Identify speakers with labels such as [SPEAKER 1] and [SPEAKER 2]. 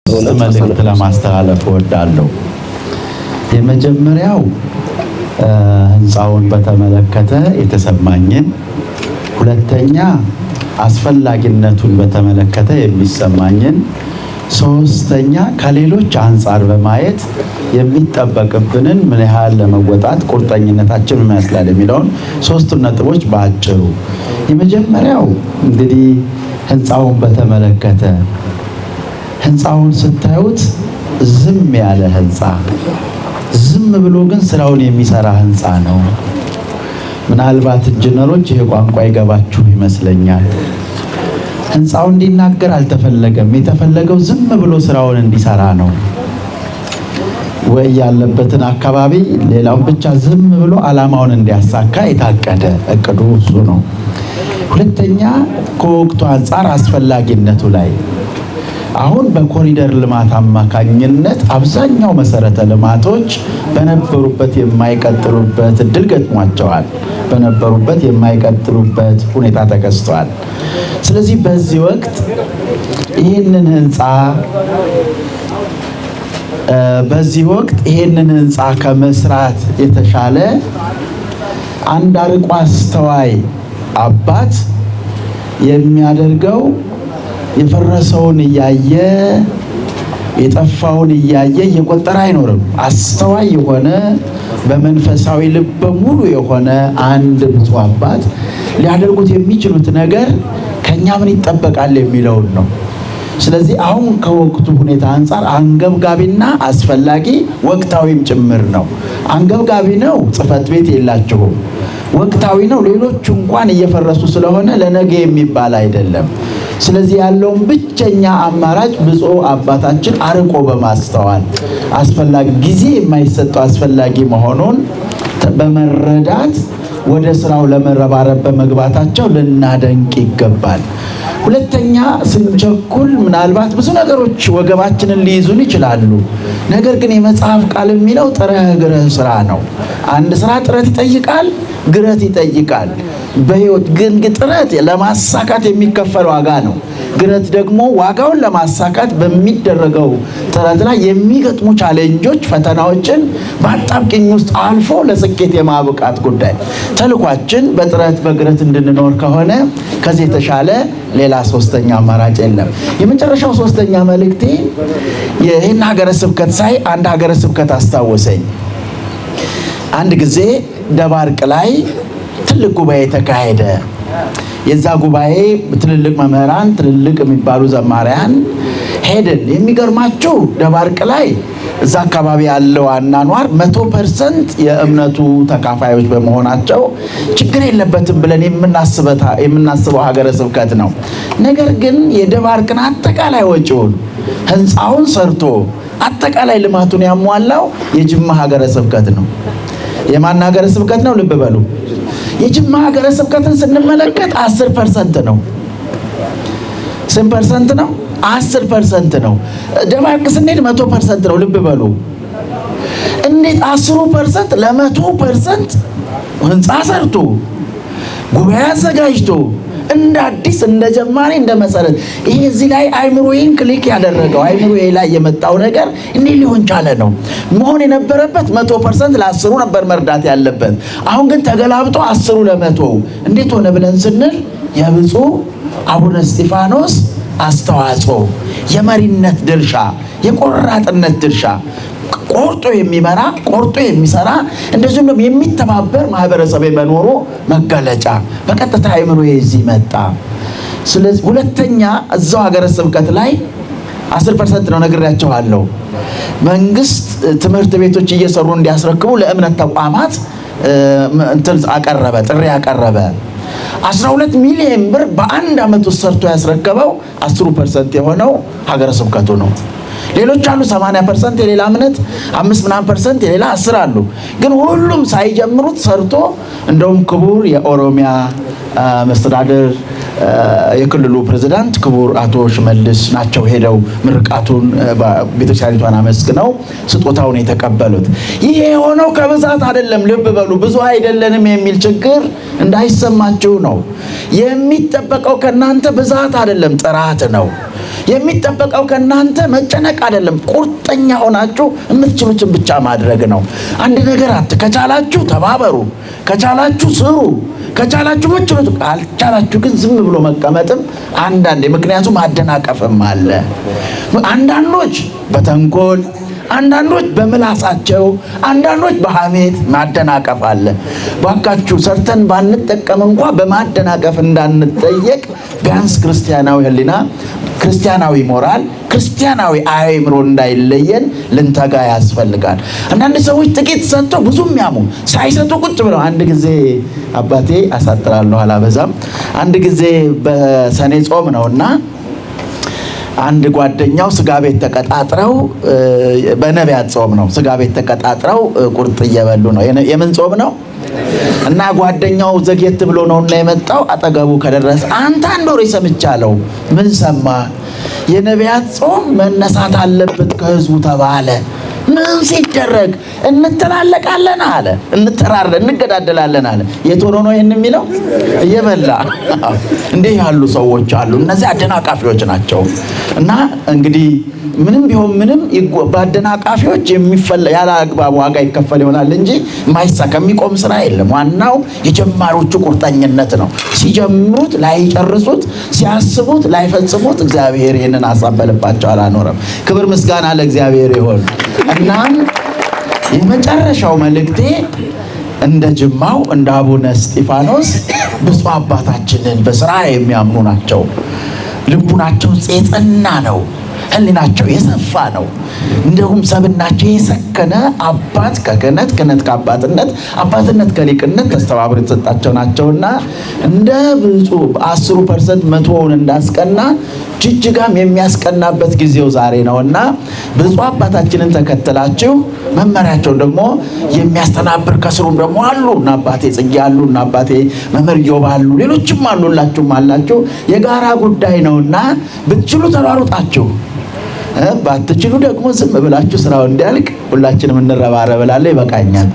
[SPEAKER 1] መልእክት ለማስተላለፍ እወዳለሁ። የመጀመሪያው ህንፃውን በተመለከተ የተሰማኝን፣ ሁለተኛ አስፈላጊነቱን በተመለከተ የሚሰማኝን፣ ሶስተኛ ከሌሎች አንፃር በማየት የሚጠበቅብንን ምን ያህል ለመወጣት ቁርጠኝነታችን ምን ይመስላል የሚለውን ሶስቱን ነጥቦች በአጭሩ። የመጀመሪያው እንግዲህ ህንፃውን በተመለከተ ህንፃውን ስታዩት ዝም ያለ ህንፃ፣ ዝም ብሎ ግን ስራውን የሚሰራ ህንፃ ነው። ምናልባት ኢንጂነሮች ይሄ ቋንቋ ይገባችሁ ይመስለኛል። ህንፃው እንዲናገር አልተፈለገም። የተፈለገው ዝም ብሎ ስራውን እንዲሰራ ነው። ወይ ያለበትን አካባቢ ሌላውን ብቻ ዝም ብሎ አላማውን እንዲያሳካ የታቀደ እቅዱ እሱ ነው። ሁለተኛ ከወቅቱ አንፃር አስፈላጊነቱ ላይ አሁን በኮሪደር ልማት አማካኝነት አብዛኛው መሰረተ ልማቶች በነበሩበት የማይቀጥሉበት እድል ገጥሟቸዋል። በነበሩበት የማይቀጥሉበት ሁኔታ ተከስቷል። ስለዚህ በዚህ ወቅት ይህንን ህንፃ ከመስራት የተሻለ አንድ አርቆ አስተዋይ አባት የሚያደርገው የፈረሰውን እያየ የጠፋውን እያየ እየቆጠረ አይኖርም። አስተዋይ የሆነ በመንፈሳዊ ልበ ሙሉ የሆነ አንድ ብፁዕ አባት ሊያደርጉት የሚችሉት ነገር ከኛ ምን ይጠበቃል የሚለውን ነው። ስለዚህ አሁን ከወቅቱ ሁኔታ አንፃር አንገብጋቢና አስፈላጊ ወቅታዊም ጭምር ነው። አንገብጋቢ ነው፣ ጽሕፈት ቤት የላችሁም። ወቅታዊ ነው፣ ሌሎቹ እንኳን እየፈረሱ ስለሆነ ለነገ የሚባል አይደለም። ስለዚህ ያለውን ብቸኛ አማራጭ ብፁዕ አባታችን አርቆ በማስተዋል አስፈላጊ ጊዜ የማይሰጠው አስፈላጊ መሆኑን በመረዳት ወደ ስራው ለመረባረብ በመግባታቸው ልናደንቅ ይገባል። ሁለተኛ ስንቸኩል ምናልባት ብዙ ነገሮች ወገባችንን ሊይዙን ይችላሉ። ነገር ግን የመጽሐፍ ቃል የሚለው ጥረህ ግረህ ስራ ነው። አንድ ስራ ጥረት ይጠይቃል፣ ግረት ይጠይቃል። በህይወት ግን ጥረት ለማሳካት የሚከፈል ዋጋ ነው። ግረት ደግሞ ዋጋውን ለማሳካት በሚደረገው ጥረት ላይ የሚገጥሙ ቻሌንጆች፣ ፈተናዎችን በአጣብቂኝ ውስጥ አልፎ ለስኬት የማብቃት ጉዳይ። ተልኳችን በጥረት በግረት እንድንኖር ከሆነ ከዚህ የተሻለ ሌላ ሶስተኛ አማራጭ የለም። የመጨረሻው ሶስተኛ መልእክቴ ይህን ሀገረ ስብከት ሳይ አንድ ሀገረ ስብከት አስታወሰኝ። አንድ ጊዜ ደባርቅ ላይ ትልቅ ጉባኤ ተካሄደ። የዛ ጉባኤ ትልልቅ መምህራን፣ ትልልቅ የሚባሉ ዘማሪያን ሄድን። የሚገርማችሁ ደባርቅ ላይ እዛ አካባቢ ያለው አኗኗር 100% የእምነቱ ተካፋዮች በመሆናቸው ችግር የለበትም ብለን የምናስበው ሀገረ ስብከት ነው። ነገር ግን የደባርቅን አጠቃላይ ወጪውን ህንፃውን ሰርቶ አጠቃላይ ልማቱን ያሟላው የጅማ ሀገረ ስብከት ነው። የማን ሀገረ ስብከት ነው? ልብ በሉ። የጅማ ሀገረ ስብከትን ስንመለከት 10% ነው። ስንት ፐርሰንት ነው? 10% ነው። ደባርቅ ስንሄድ 100% ነው። ልብ በሉ። እንዴት 10% ለ100% ህንፃ ሰርቶ ጉባኤ አዘጋጅቶ እንደ አዲስ እንደ ጀማሪ እንደ መሰረት ይሄ እዚህ ላይ አይምሮዬን ክሊክ ያደረገው አይምሮዬ ላይ የመጣው ነገር እንዴት ሊሆን ቻለ ነው። መሆን የነበረበት 100% ለ10 ነበር መርዳት ያለበት። አሁን ግን ተገላብጦ 10 ለ100 እንዴት ሆነ ብለን ስንል የብፁዕ አቡነ እስጢፋኖስ አስተዋጽኦ፣ የመሪነት ድርሻ፣ የቆራጥነት ድርሻ፣ ቆርጦ የሚመራ ቆርጦ የሚሰራ እንደዚሁም ደግሞ የሚተባበር ማህበረሰብ የመኖሩ መገለጫ በቀጥታ አይምሮዬ እዚህ መጣ። ስለዚህ ሁለተኛ እዛው ሀገረ ስብከት ላይ 10% ነው ነግሬያቸዋለሁ። መንግስት ትምህርት ቤቶች እየሰሩ እንዲያስረክቡ ለእምነት ተቋማት ጥሪ አቀረበ። 12 ሚሊዮን ብር በአንድ ዓመት ውስጥ ሰርቶ ያስረከበው 10% የሆነው ሀገረ ስብከቱ ነው። ሌሎች አሉ 80% የሌላ እምነት፣ 5% የሌላ 10 አሉ። ግን ሁሉም ሳይጀምሩት ሰርቶ እንደውም ክቡር የኦሮሚያ መስተዳድር የክልሉ ፕሬዝዳንት ክቡር አቶ ሽመልስ ናቸው ሄደው ምርቃቱን ቤተክርስቲያኒቷን አመስግነው ስጦታውን የተቀበሉት። ይሄ የሆነው ከብዛት አይደለም። ልብ በሉ። ብዙ አይደለንም የሚል ችግር እንዳይሰማችሁ ነው። የሚጠበቀው ከናንተ ብዛት አይደለም፣ ጥራት ነው። የሚጠበቀው ከናንተ መጨነቅ አይደለም፣ ቁርጠኛ ሆናችሁ የምትችሉትን ብቻ ማድረግ ነው። አንድ ነገር ከቻላችሁ ተባበሩ፣ ከቻላችሁ ስሩ፣ ከቻላችሁ ምትችሉት፣ ካልቻላችሁ ግን ዝም ብሎ መቀመጥም አንዳንዴ፣ ምክንያቱም ማደናቀፍም አለ። አንዳንዶች በተንኮል፣ አንዳንዶች በምላሳቸው፣ አንዳንዶች በሐሜት ማደናቀፍ አለ። ባካችሁ ሰርተን ባንጠቀም እንኳን በማደናቀፍ እንዳንጠየቅ ቢያንስ ክርስቲያናዊ ሕሊና፣ ክርስቲያናዊ ሞራል፣ ክርስቲያናዊ አእምሮ እንዳይለየን ልንተጋ ያስፈልጋል። አንዳንድ ሰዎች ጥቂት ሰጥተው ብዙ የሚያሙ ሳይሰጡ ቁጭ ብለው፣ አንድ ጊዜ አባቴ አሳጥራለሁ አላበዛም፣ አንድ ጊዜ በሰኔ ጾም ነውና አንድ ጓደኛው ስጋ ቤት ተቀጣጥረው፣ በነቢያት ጾም ነው፣ ስጋ ቤት ተቀጣጥረው ቁርጥ እየበሉ ነው። የምን ጾም ነው? እና ጓደኛው ዘግየት ብሎ ነውና የመጣው አጠገቡ ከደረሰ አንተ አንድ ወሬ ሰምቻለሁ። ምን ሰማ? የነቢያት ጾም መነሳት አለበት ከህዝቡ ተባለ። ምን ሲደረግ? እንተላለቃለን አለ፣ እንገዳደላለን አለ። የት ሆኖ ነው ይህን የሚለው? እየበላ። እንዲህ ያሉ ሰዎች አሉ። እነዚህ አደናቃፊዎች ናቸው። እና እንግዲህ ምንም ቢሆን ምንም በአደናቃፊዎች ያለ አግባብ ዋጋ ይከፈል ይሆናል እንጂ ማይሳካ የሚቆም ስራ የለም። ዋናው የጀማሪዎቹ ቁርጠኝነት ነው። ሲጀምሩት ላይጨርሱት፣ ሲያስቡት ላይፈጽሙት እግዚአብሔር ይህንን ሀሳብ በልባቸው አላኖረም። ክብር ምስጋና ለእግዚአብሔር ይሁን። እናም የመጨረሻው መልእክቴ እንደ ጅማው እንደ አቡነ እስጢፋኖስ ብፁዕ አባታችንን በስራ የሚያምኑ ናቸው። ልቡናቸው የጸና ነው። ሕሊናቸው የሰፋ ነው። እንዲሁም ሰብናቸው የሰከነ አባት ከክህነት፣ ክህነት ከአባትነት፣ አባትነት ከሊቅነት ተስተባብሮ የተሰጣቸው ናቸውና እንደ ብፁዕ 10% መቶውን እንዳስቀና ጅጅጋም የሚያስቀናበት ጊዜው ዛሬ ነውና ብፁዕ አባታችንን ተከትላችሁ መመሪያቸውን ደግሞ የሚያስተናብር ከስሩም ደግሞ አሉ። እና አባቴ ጽጌ አሉ፣ እና አባቴ መምህር ኢዮብ አሉ፣ ሌሎችም አሉላችሁም አላችሁ። የጋራ ጉዳይ ነውና ብትችሉ ተሯሩጣችሁ፣ ባትችሉ ደግሞ ዝም ብላችሁ ስራው እንዲያልቅ ሁላችንም እንረባረብ እላለሁ። ይበቃኛል።